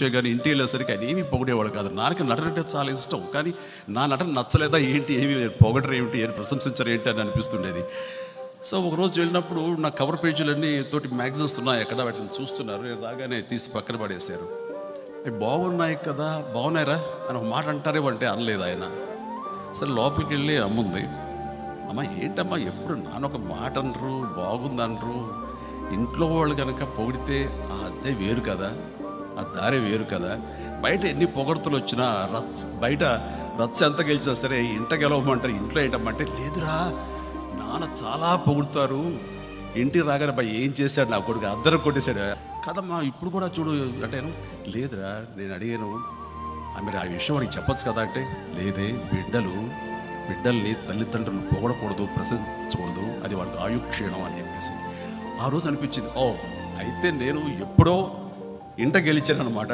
కానీ ఇంటికి వెళ్ళేసరికి ఆయన ఏమీ పొగిడేవాడు కాదు. నాకు నటన అంటే చాలా ఇష్టం, కానీ నా నటన నచ్చలేదా ఏంటి, ఏమి పొగడరు ఏమిటి, ఏమి ప్రశంసించరు ఏంటి అని అనిపిస్తుండేది. సో ఒకరోజు వెళ్ళినప్పుడు నా కవర్ పేజీలన్నీ తోటి మ్యాగజైన్స్ ఉన్నాయి అక్కడ, వాటిని చూస్తున్నారు. నేను రాగానే తీసి పక్కన పడేశారు. బాగున్నాయి కదా, బాగున్నాయిరా అని ఒక మాట అంటారేమో అంటే అనలేదు ఆయన. సరే లోపలికి వెళ్ళి అమ్ముంది, అమ్మ ఏంటమ్మా ఎప్పుడు నానొక మాట అనరు, బాగుందనరు, ఇంట్లో వాళ్ళు కనుక పొగిడితే ఆ అద్దె వేరు కదా, ఆ దారి వేరు కదా, బయట ఎన్ని పొగడ్తలు వచ్చినా బయట రచ్చ ఎంత గెలిచినా సరే ఇంట గెలవమంటారు, ఇంట్లో ఏంటమ్మంటే లేదురా నాన్న చాలా పొగుడుతారు, ఇంటికి రాగానే అబ్బాయి ఏం చేశాడు నా కొడుకు, అద్దరు కొట్టేశాడు కదమ్మా ఇప్పుడు కూడా చూడు అంటే, లేదురా నేను అడిగాను మీరు ఆ విషయం వాడికి చెప్పచ్చు కదా అంటే, లేదే బిడ్డల్ని తల్లిదండ్రులు పొగడకూడదు, ప్రశంసించకూడదు, అది వాళ్ళకి ఆయుక్షీణం అని చెప్పేసి ఆ రోజు అనిపించింది, ఓ అయితే నేను ఎప్పుడో ఇంట గెలిచాను అనమాట.